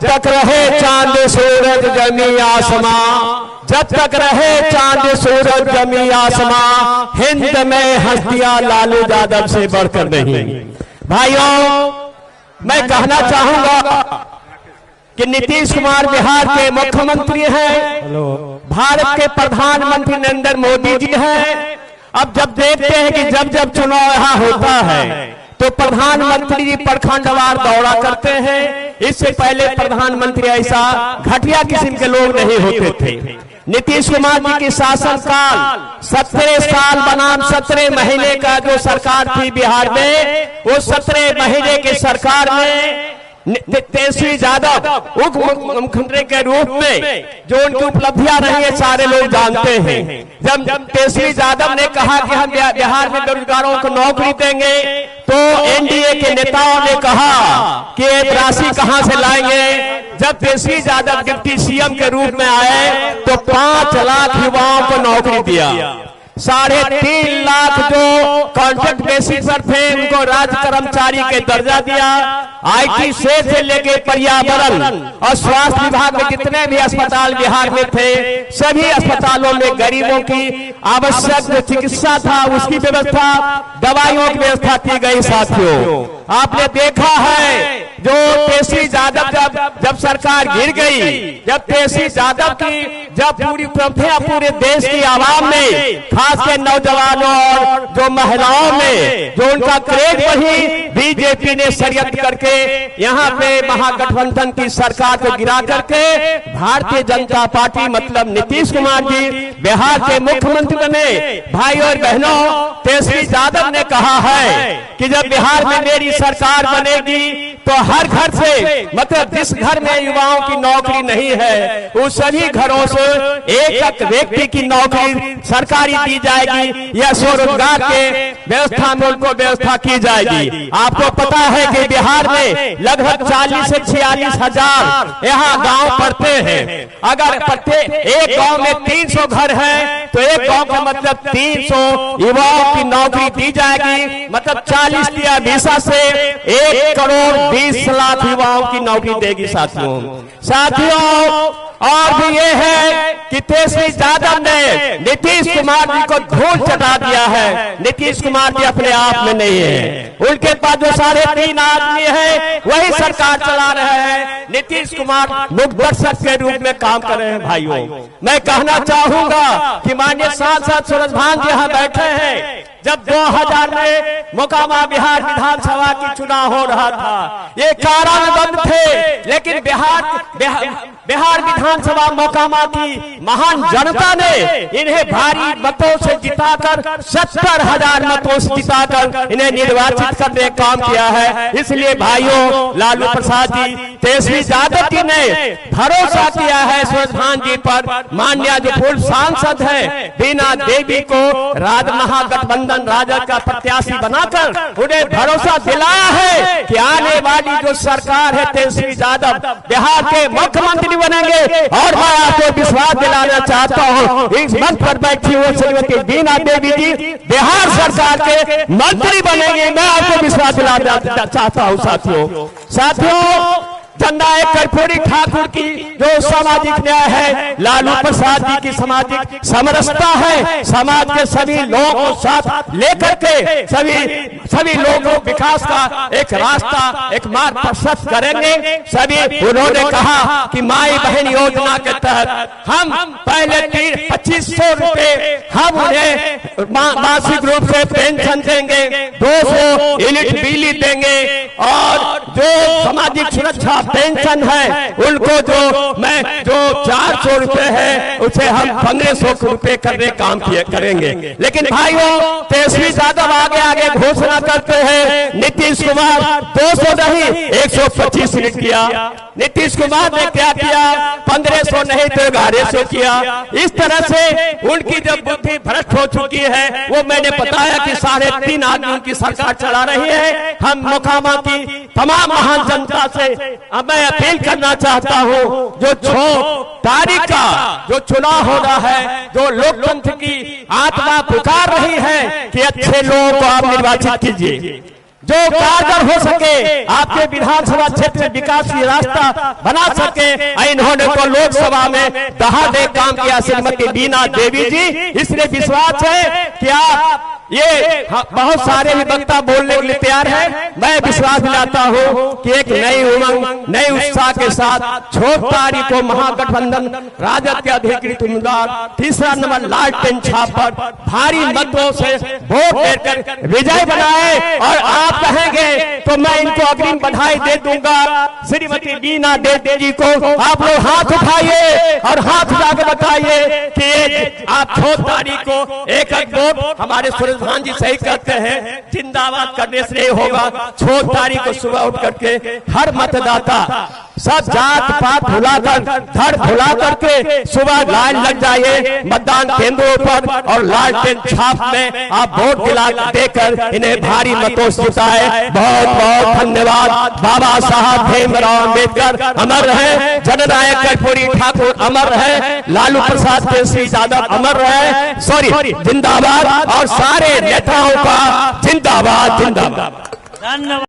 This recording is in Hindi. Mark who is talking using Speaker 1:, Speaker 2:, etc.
Speaker 1: जब तक रहे चांद सूरज जमी आसमां, जब तक रहे चांद सूरज जमी आसमां, हिंद में हस्तियां लालू यादव से बढ़कर नहीं। भाइयों, मैं कहना चाहूंगा कि नीतीश कुमार बिहार के मुख्यमंत्री हैं, भारत के प्रधानमंत्री नरेंद्र मोदी जी हैं। अब जब देखते हैं कि जब जब चुनाव यहाँ होता है तो प्रधानमंत्री जी प्रखंडवार दौरा करते हैं। इससे पहले प्रधानमंत्री ऐसा घटिया किस्म के लोग नहीं होते थे। नीतीश कुमार जी की शासनकाल 17 साल बनाम 17 महीने का जो सरकार थी बिहार में, वो 17 महीने की सरकार में तेजस्वी यादव उप मुख्यमंत्री के रूप में जो उनकी उपलब्धियां रही है सारे लोग जानते हैं। जब तेजस्वी यादव ने कहा कि हम बिहार में बेरोजगारों को नौकरी देंगे, तो एनडीए के नेताओं ने कहा कि ये राशि कहां से लाएंगे। जब तेजस्वी यादव डिप्टी सीएम के रूप में आए तो 5 लाख युवाओं को नौकरी दिया। 3.5 लाख जो कॉन्ट्रैक्ट बेसिस पर थे उनको राज्य कर्मचारी के दर्जा दिया। आईटी से लेके पर्यावरण और स्वास्थ्य विभाग में जितने भी अस्पताल बिहार में थे, सभी अस्पतालों में गरीबों की आवश्यक जो चिकित्सा था उसकी व्यवस्था, दवाइयों की व्यवस्था की गई। साथियों, आपने देखा है जो तेजस्वी यादव जब सरकार गिर गई, जब तेजस्वी यादव की जब पूरी उपलब्धियां पूरे देश की आवाम में, खास के नौजवानों और जो महिलाओं में जो उनका क्रेज बढ़ी, बीजेपी ने षड्यंत्र करके यहाँ पे महागठबंधन की सरकार को गिरा करके भारतीय जनता पार्टी मतलब नीतीश कुमार जी बिहार के मुख्यमंत्री बने। भाई और बहनों, तेजस्वी यादव ने कहा है कि जब बिहार में मेरी सरकार बनेगी तो हर घर से मतलब जिस घर में युवाओं की नौकरी नहीं है उस सभी घरों से एक व्यक्ति की नौकरी सरकारी दी जाएगी या स्वरोजगार के व्यवस्था में उनको व्यवस्था की जाएगी। आपको पता है कि बिहार में लगभग 40 से 46 हजार यहाँ गांव पड़ते हैं। अगर प्रत्येक एक गांव में 300 घर है तो एक गांव का मतलब 300 युवाओं की नौकरी दी जाएगी। मतलब 40 या 20 से 1 करोड़ 20 लाख युवाओं की नौकरी देगी। साथियों, और भी ये है कि तेजस्वी यादव ने नीतीश कुमार जी को धूल चटा दिया है। नीतीश कुमार जी अपने आप में नहीं है, उनके पास जो 3.5 आदमी है वही सरकार चला रहे हैं। नीतीश कुमार मुखदर्शक के रूप में काम कर रहे हैं। भाइयों, मैं कहना चाहूंगा कि माननीय सांसद सूरज भान जी यहाँ बैठे हैं। जब 2000 में मोकामा बिहार विधानसभा की चुनाव हो रहा था, ये काराबंद थे, लेकिन बिहार विधानसभा मोकामा की महान जनता ने इन्हें भारी मतों से जिताकर 70,000 मतों से जिताकर इन्हें निर्वाचित करने का काम किया है। इसलिए भाइयों, लालू प्रसाद जी, तेजस्वी यादव जी ने भरोसा किया है सूरज भान जी पर। माननीय जो पूर्व सांसद है बीना देवी को महागठबंधन राजद का प्रत्याशी बनाकर उन्हें भरोसा दिलाया है कि आने वाली जो सरकार है तेजस्वी यादव बिहार के मुख्यमंत्री बनेंगे। और मैं आपको विश्वास दिलाना चाहता हूं, इस मंच पर बैठी हुई श्रीमती बीना देवी जी बिहार सरकार के मंत्री बनेंगे। मैं आपको विश्वास दिलाना चाहता हूं। साथियों, जननायक कर्पूरी ठाकुर की जो सामाजिक न्याय है, लालू प्रसाद जी की सामाजिक समरसता है। समाज के सभी लोगों को साथ लेकर के सभी लोगों को विकास का एक रास्ता, एक मार्ग प्रशस्त करेंगे। सभी उन्होंने कहा कि माई बहन योजना के तहत हम पहले 2500 रुपए हम उन्हें मासिक रूप से पेंशन देंगे, 200 यूनिट बिजली देंगे, और जो सामाजिक सुरक्षा पेंशन है उनको जो 400 रुपए है उसे हम 1500 रुपए करने काम करेंगे। लेकिन भाइयों, तेजस्वी यादव आगे घोषणा करते हैं, नीतीश कुमार 200 नहीं 125 यूनिट किया। नीतीश कुमार ने क्या किया? 1500 नहीं तो 1100 किया। इस तरह से उनकी जब बुद्धि भ्रष्ट हो चुकी है, वो मैंने बताया कि 3.5 आदमी उनकी सरकार चला रही है। हम मोकामा की तमाम महान जनता से मैं अपील करना चाहता हूं, जो 6 तारीख का जो चुनाव हो रहा है, जो लोकतंत्र की आत्मा पुकार रही है कि अच्छे लोगों को आप निर्वाचित कीजिए, जो कारगर हो सके, आपके विधानसभा क्षेत्र में विकास की रास्ता बना सके। इन्होंने तो लोकसभा में दहाड़े काम किया श्रीमती बीना देवी जी। इसलिए विश्वास है कि आप ये बहुत सारे भी वक्ता बोलने के लिए तैयार है। मैं विश्वास दिलाता हूँ कि एक नई उमंग, नई उत्साह के साथ 6 तारीख को महागठबंधन राजद के अधिकृत उम्मीदवार तीसरा नंबर लालटेन छाप पर भारी मतों से वोट देकर विजय बनाए। और आप कहेंगे तो मैं इनको अग्रिम बधाई दे दूंगा। श्रीमती बीना देवी जी को आप लोग हाथ उठाइए और हाथ उठाकर बताइए कि आप 6 तारीख को एक वोट हमारे भान जी सही कहते हैं, जिंदाबाद करने से नहीं होगा। 6 तारीख को सुबह उठ करके हर मतदाता सब जात पात भुलाकर, धर्म भुला करके सुबह लाइन लग जाइए मतदान केंद्रों पर और लालटेन छाप में आप वोट दिला देकर इन्हें भारी मतों से जिताए। बहुत बहुत धन्यवाद। बाबा साहब भीमराव अम्बेडकर अमर रहे, जननायक कर्पूरी ठाकुर अमर रहे, लालू प्रसाद केसरी यादव अमर रहे, सॉरी जिंदाबाद, और सारे नेताओं का जिंदाबाद जिंदाबाद।